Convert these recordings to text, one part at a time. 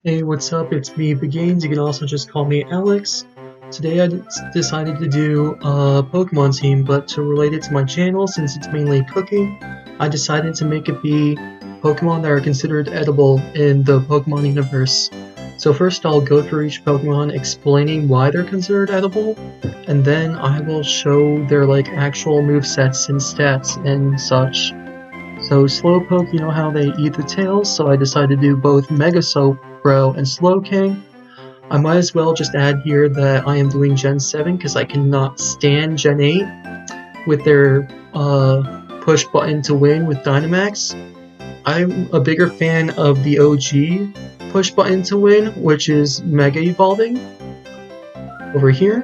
Hey, what's up? It's me, Bigains. You can also just call me Alex. Today I decided to do a Pokemon team, but to relate it to my channel, since it's mainly cooking, I decided to make it be Pokemon that are considered edible in the Pokemon universe. So first I'll go through each Pokemon explaining why they're considered edible, and then I will show their actual movesets and stats and such. So Slowpoke, you know how they eat the tails, so I decided to do both Mega Bro and Slowking. I might as well just add here that I am doing Gen 7 because I cannot stand Gen 8 with their push button to win with Dynamax. I'm a bigger fan of the OG push button to win, which is Mega Evolving over here.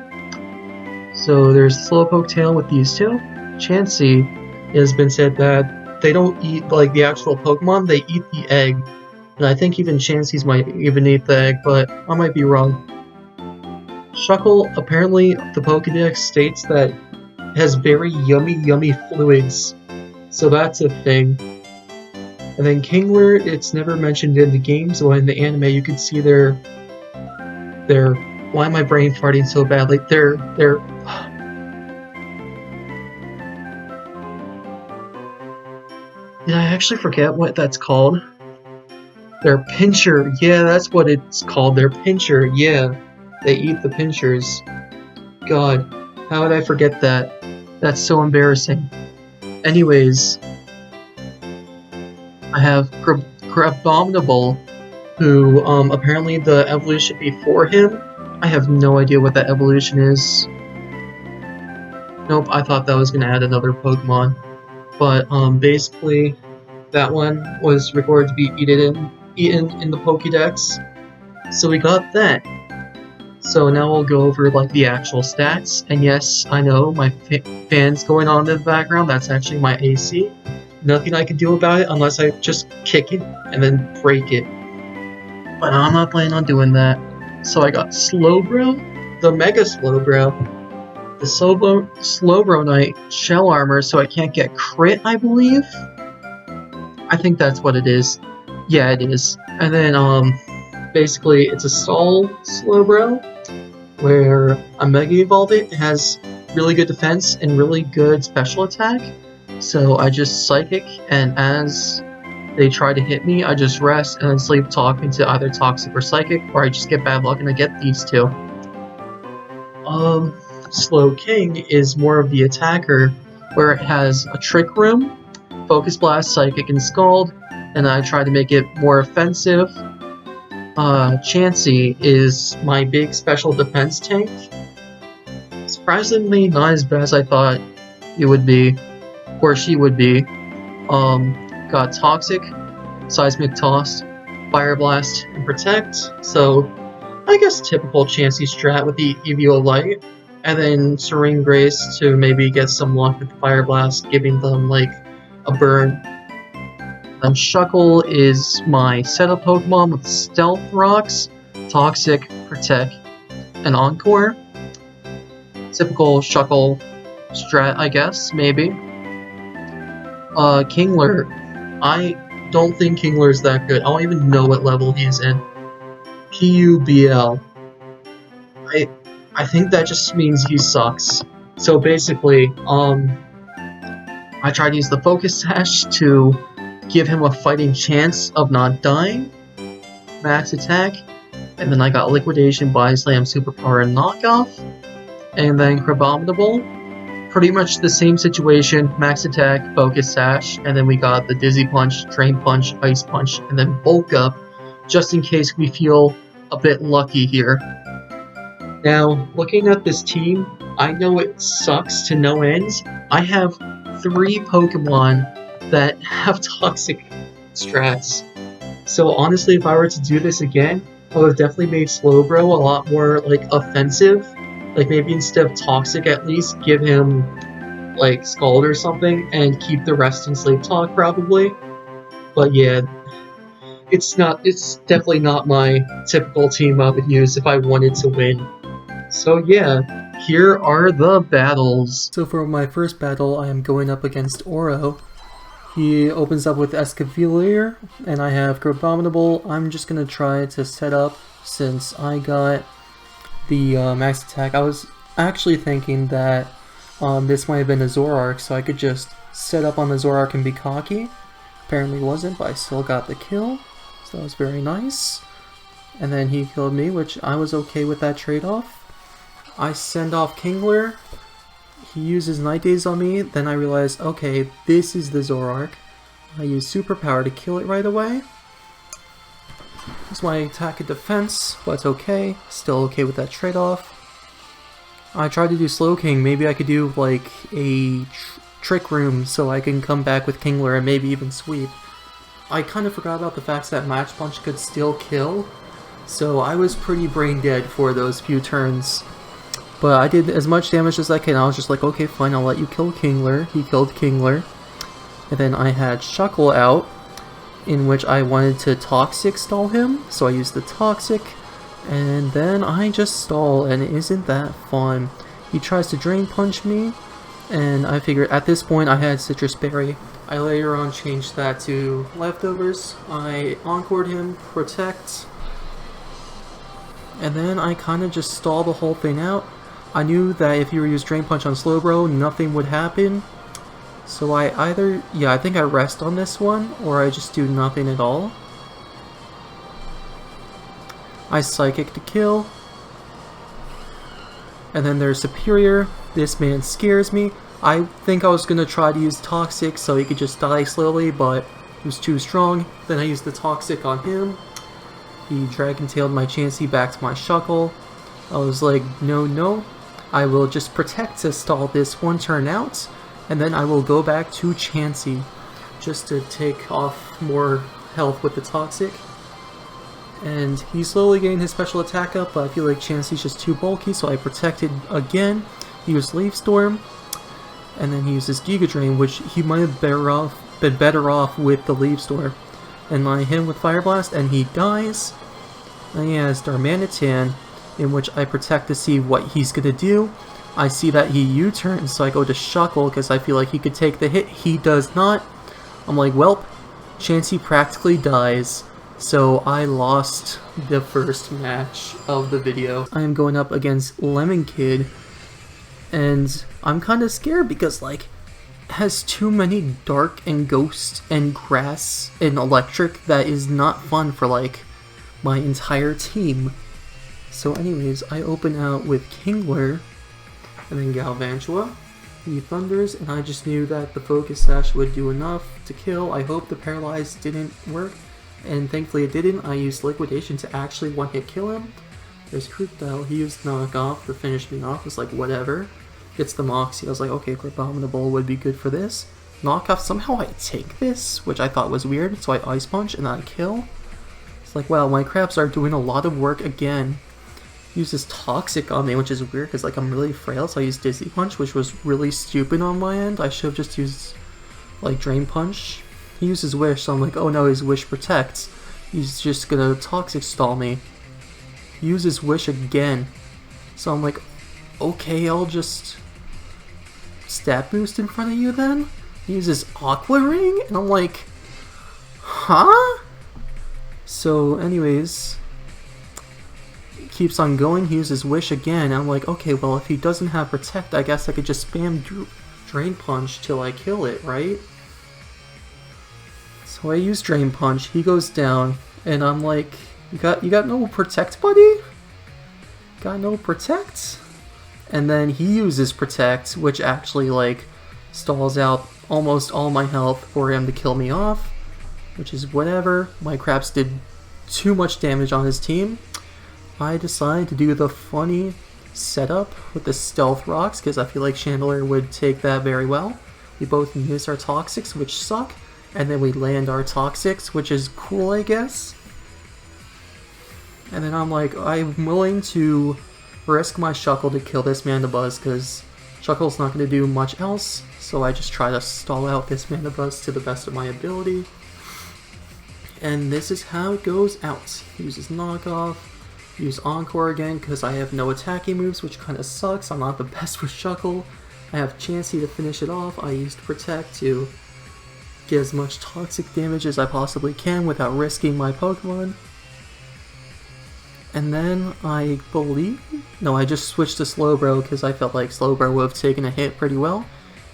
So there's Slowpoke tail with these two. Chansey, it has been said that they don't eat the actual Pokemon, they eat the egg. And I think even Chansey's might even eat the egg, but I might be wrong. Shuckle, apparently the Pokédex states that it has very yummy fluids, so that's a thing. And then Kingler, it's never mentioned in the game, so in the anime you can see their why am I brain farting so badly? Their did I actually forget what that's called? Their pincher, yeah, that's what it's called, their pincher, yeah. They eat the pinchers. God, how would I forget that? That's so embarrassing. Anyways, I have Crabominable, who, apparently the evolution before him, I have no idea what that evolution is. Nope, I thought that was gonna add another Pokemon. But, basically, that one was recorded to be eaten in the Pokédex. So we got that. So now we'll go over the actual stats, and yes, I know my fan's going on in the background, that's actually my AC. Nothing I can do about it unless I just kick it and then break it. But I'm not planning on doing that. So I got Slowbro, the Mega Slowbro, the Slowbro Knight Shell Armor, so I can't get crit, I believe? I think that's what it is. Yeah, it is. And then, basically, it's a Stall Slowbro, where a Mega Evolve it has really good defense and really good special attack. So I just Psychic, and as they try to hit me, I just rest and then Sleep Talk into either Toxic or Psychic, or I just get bad luck and I get these two. Slowking is more of the attacker, where it has a Trick Room, Focus Blast, Psychic, and Scald, and I try to make it more offensive. Chansey is my big special defense tank. Surprisingly, not as bad as I thought it would be, or she would be. Got Toxic, Seismic Toss, Fire Blast, and Protect, so I guess typical Chansey strat with the EVO Light, and then Serene Grace to maybe get some luck with Fire Blast, giving them a burn. Shuckle is my setup Pokemon with Stealth Rocks, Toxic, Protect, and Encore. Typical Shuckle strat, I guess, maybe. Kingler, I don't think Kingler's that good. I don't even know what level he's in. PUBL. I think that just means he sucks. So basically, I tried to use the Focus Sash to give him a fighting chance of not dying, max attack, and then I got Liquidation, Body Slam, Superpower, and Knockoff, and then Crabominable, pretty much the same situation, max attack, Focus Sash, and then we got the Dizzy Punch, Drain Punch, Ice Punch, and then Bulk Up, just in case we feel a bit lucky here. Now, looking at this team, I know it sucks to no ends. I have 3 Pokemon that have Toxic strats. So honestly, if I were to do this again, I would have definitely made Slowbro a lot more offensive. Maybe instead of Toxic, at least give him Scald or something, and keep the rest in Sleep Talk probably. But yeah, it's definitely not my typical team I would use if I wanted to win. So yeah, here are the battles. So for my first battle, I am going up against Oro. He opens up with Escavalier, and I have Abominable. I'm just gonna try to set up since I got the max attack. I was actually thinking that this might have been a Zoroark, so I could just set up on the Zoroark and be cocky. Apparently wasn't, but I still got the kill, so that was very nice. And then he killed me, which I was okay with that trade-off. I send off Kingler. He uses Night Daze on me, then I realize, okay, this is the Zoroark. I use Superpower to kill it right away. That's my attack and defense, but it's okay. Still okay with that trade-off. I tried to do Slowking. Maybe I could do like a Trick Room so I can come back with Kingler and maybe even sweep. I kind of forgot about the fact that Match Punch could still kill, so I was pretty brain dead for those few turns. But I did as much damage as I can. I was just like, okay, fine, I'll let you kill Kingler. He killed Kingler. And then I had Shuckle out, in which I wanted to Toxic stall him, so I used the Toxic, and then I just stall, and isn't that fun? He tries to Drain Punch me, and I figured at this point I had Citrus Berry. I later on changed that to Leftovers. I Encored him, Protect, and then I kind of just stall the whole thing out. I knew that if you were to use Drain Punch on Slowbro, nothing would happen. So I either, I think I rest on this one, or I just do nothing at all. I Psychic to kill. And then there's Superior. This man scares me. I think I was going to try to use Toxic so he could just die slowly, but he was too strong. Then I used the Toxic on him. He Dragon-tailed my Chansey back to my Shuckle. I was like, no. I will just Protect to stall this one turn out, and then I will go back to Chansey just to take off more health with the Toxic. And he slowly gained his special attack up, but I feel like Chansey's just too bulky, so I protected again. He used Leaf Storm, and then he uses Giga Drain, which he might have been better off with the Leaf Storm. And I hit him with Fire Blast, and he dies. And he has Darmanitan, in which I protect to see what he's gonna do. I see that he U-turns, so I go to Shuckle because I feel like he could take the hit. He does not. I'm like, welp, Chansey practically dies. So I lost the first match of the video. I am going up against Lemon Kid, and I'm kind of scared because, like, it has too many Dark and Ghost and Grass and Electric that is not fun for, like, my entire team. So anyways, I open out with Kingler, and then Galvantula. He thunders, and I just knew that the Focus Sash would do enough to kill. I hope the Paralyze didn't work, and thankfully it didn't. I used Liquidation to actually one-hit kill him. There's Krookodile. He used Knock Off to finish me off. It's like, whatever. Gets the Moxie. I was like, okay, Abominable would be good for this. Knock Off, somehow I take this, which I thought was weird, so I Ice Punch, and then I kill. It's like, wow, my crabs are doing a lot of work again. Uses Toxic on me, which is weird because, like, I'm really frail, so I used Dizzy Punch, which was really stupid on my end. I should have just used, like, Drain Punch. He uses Wish, so I'm like, oh no, his Wish protects. He's just gonna Toxic stall me. He uses Wish again. So I'm like, okay, I'll just Stat Boost in front of you then? He uses Aqua Ring? And I'm like, huh? So anyways, keeps on going. He uses Wish again. I'm like, okay, well, if he doesn't have Protect, I guess I could just spam Drain Punch till I kill it, right? So I use Drain Punch. He goes down, and I'm like, you got no Protect, buddy? Got no Protect? And then he uses Protect, which actually, like, stalls out almost all my health for him to kill me off, which is whatever. My crabs did too much damage on his team. I decided to do the funny setup with the Stealth Rocks because I feel like Chandelier would take that very well. We both miss our Toxics, which suck, and then we land our Toxics, which is cool, I guess. And then I'm like, I'm willing to risk my Shuckle to kill this Mandibuzz because Shuckle's not going to do much else, so I just try to stall out this Mandibuzz to the best of my ability. And this is how it goes out. He uses Knockoff. Use Encore again because I have no attacking moves, which kind of sucks. I'm not the best with Shuckle. I have Chansey to finish it off. I used Protect to get as much toxic damage as I possibly can without risking my Pokemon. And then I believe... No, I just switched to Slowbro because I felt like Slowbro would have taken a hit pretty well.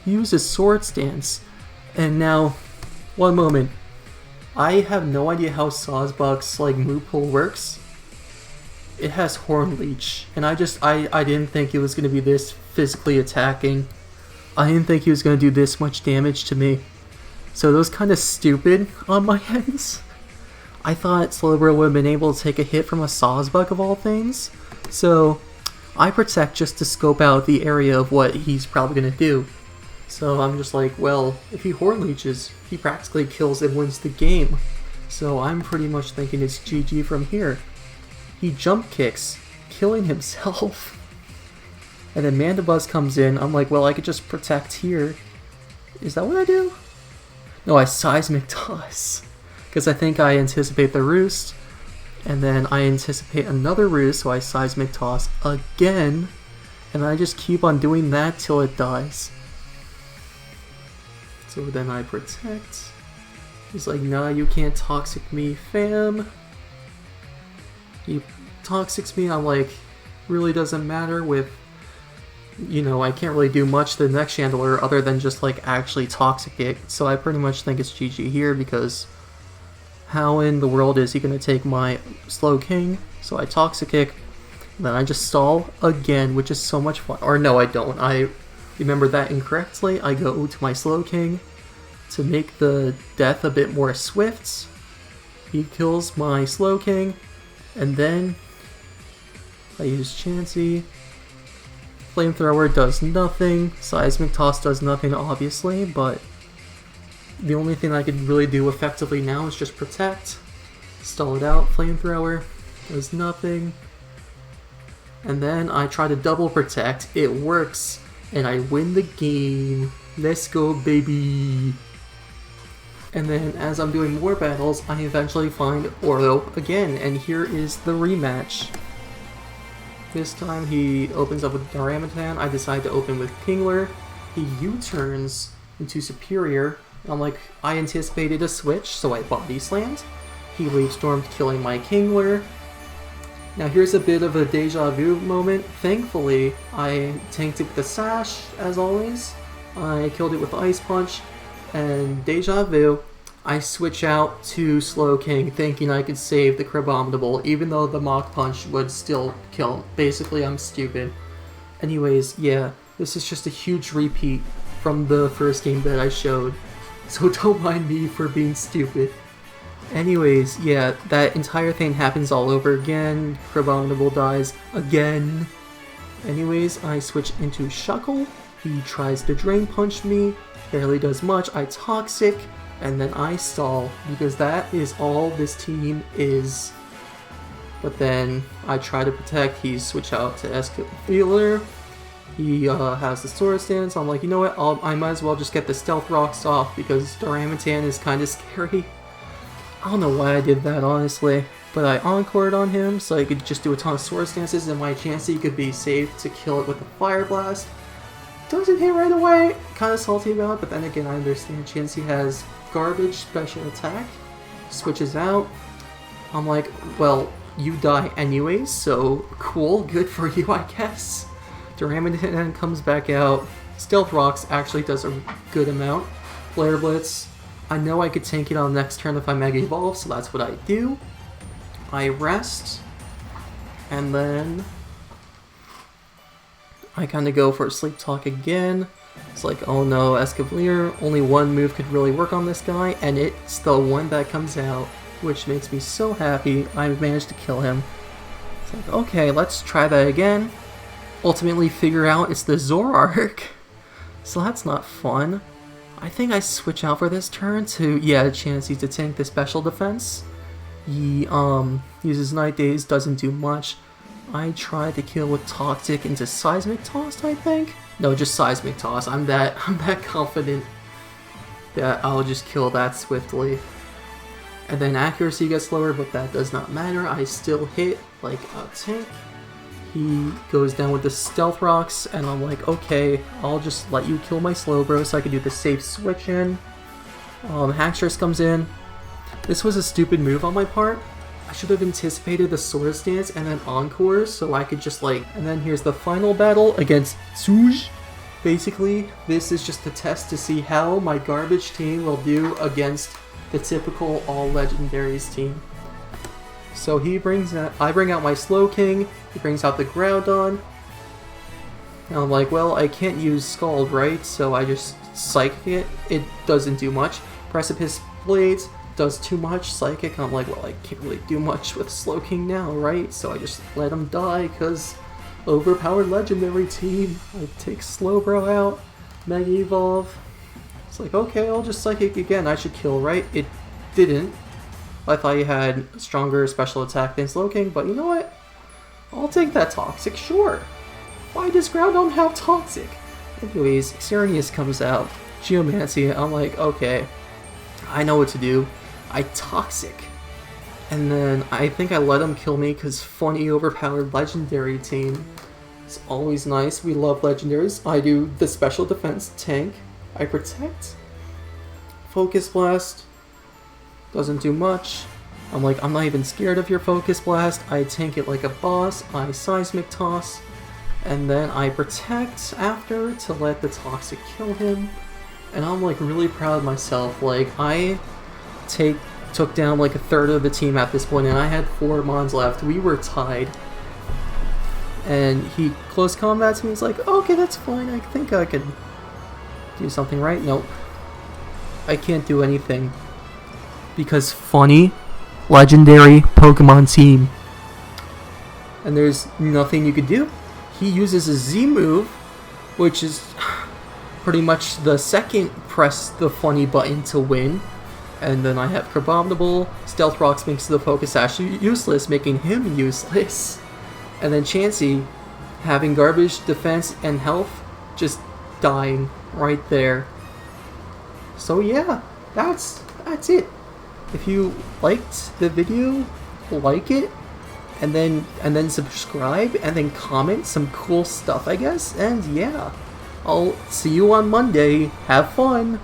He uses Sword Stance. And now, one moment. I have no idea how Sawsbuck's like move pool works. It has Horn Leech, and I didn't think it was going to be this physically attacking. I didn't think he was going to do this much damage to me. So that was kind of stupid on my ends. I thought Slowbro would have been able to take a hit from a Sawsbuck of all things. So I protect just to scope out the area of what he's probably going to do. So I'm just like, well, if he Horn Leeches, he practically kills and wins the game. So I'm pretty much thinking it's GG from here. He jump kicks, killing himself. And then Mandibuzz comes in. I'm like, well, I could just protect here. Is that what I do? No, I Seismic Toss. Because I think I anticipate the Roost. And then I anticipate another Roost, so I Seismic Toss again. And I just keep on doing that till it dies. So then I protect. He's like, nah, you can't toxic me, fam. He toxics me. I'm like, really doesn't matter with, you know, I can't really do much to the next Chandelure other than just like actually toxic it. So I pretty much think it's GG here because how in the world is he going to take my Slowking? So I toxic kick, then I just stall again, which is so much fun. Or no, I don't. I remember that incorrectly. I go to my Slowking to make the death a bit more swift. He kills my Slowking, and then I use Chansey. Flamethrower does nothing. Seismic Toss does nothing, obviously, but the only thing I could really do effectively now is just protect. Stall it out. Flamethrower does nothing. And then I try to double protect. It works, and I win the game. Let's go, baby! And then as I'm doing more battles, I eventually find Oro again, and here is the rematch. This time he opens up with Darmanitan. I decide to open with Kingler. He U-turns into Superior. I'm like, I anticipated a switch, so I Body Slammed. He Leaf Stormed, killing my Kingler. Now here's a bit of a deja vu moment. Thankfully, I tanked it with the Sash, as always. I killed it with Ice Punch, and deja vu, I switch out to Slowking thinking I could save the Crabominable, even though the Mach Punch would still kill him. Basically, I'm stupid. Anyways, yeah, this is just a huge repeat from the first game that I showed, so don't mind me for being stupid. Anyways, yeah, that entire thing happens all over again. Crabominable dies again. Anyways, I switch into Shuckle. He tries to Drain Punch me, barely does much. I Toxic, and then I stall, because that is all this team is. But then I try to protect. He switch out to Escavalier. He has the Sword Stance. I'm like, you know what? I might as well just get the Stealth Rocks off because Darmanitan is kind of scary. I don't know why I did that, honestly. But I Encored on him so I could just do a ton of Sword Stances, and my Chansey could be safe to kill it with a Fire Blast. Doesn't hit right away. Kind of salty about it, but then again, I understand Chansey has garbage special attack. Switches out. I'm like, well, you die anyways, so cool, good for you, I guess. Darmanitan comes back out. Stealth Rocks actually does a good amount. Flare Blitz. I know I could tank it on the next turn if I Mega Evolve, so that's what I do. I rest. And then I kind of go for a Sleep Talk again. It's like, oh no, Escavalier, only one move could really work on this guy, and it's the one that comes out, which makes me so happy. I managed to kill him. It's like, okay, let's try that again. Ultimately figure out it's the Zoroark. So that's not fun. I think I switch out for this turn to, yeah, Chansey to tank the special defense. He uses Night Daze, doesn't do much. I try to kill with Toxic into Seismic Toss, I think? No, just Seismic Toss. I'm that confident that I'll just kill that swiftly. And then accuracy gets lower, but that does not matter. I still hit like a tank. He goes down with the Stealth Rocks, and I'm like, okay, I'll just let you kill my Slowbro so I can do the safe switch in. Hackstress comes in. This was a stupid move on my part. I should have anticipated the sword stance and then encores so I could just like... And then here's the final battle against Suj. Basically, this is just a test to see how my garbage team will do against the typical all legendaries team. So he brings out, I bring out my Slowking, he brings out the Groudon. And I'm like, well, I can't use Scald, right? So I just Psychic it. It doesn't do much. Precipice Blades does too much. Psychic, I'm like, well, I can't really do much with Slowking now, right? So I just let him die, because overpowered legendary team. I take Slowbro out, Mega Evolve. It's like, okay, I'll just Psychic again. I should kill, right? It didn't. I thought you had a stronger special attack than Slowking, but you know what? I'll take that Toxic, sure. Why does Groudon have Toxic? Anyways, Xerneas comes out. Geomancy, I'm like, okay, I know what to do. I Toxic. And then I think I let him kill me because funny overpowered legendary team. It's always nice. We love legendaries. I do the special defense tank. I protect. Focus Blast. Doesn't do much. I'm like, I'm not even scared of your Focus Blast. I tank it like a boss. I Seismic Toss. And then I protect after to let the Toxic kill him. And I'm like really proud of myself. Like, I took down like a third of the team at this point, and I had 4 Mons left. We were tied. And he close combats me. He's like, okay, that's fine. I think I could do something, right? Nope. I can't do anything. Because funny, legendary Pokemon team. And there's nothing you could do. He uses a Z move, which is pretty much the second press the funny button to win. And then I have Crabominable. Stealth Rocks makes the Focus Sash useless, making him useless. And then Chansey, having garbage defense and health, just dying right there. So yeah, that's it. If you liked the video, like it, and then subscribe, and then comment some cool stuff, I guess. And yeah, I'll see you on Monday. Have fun!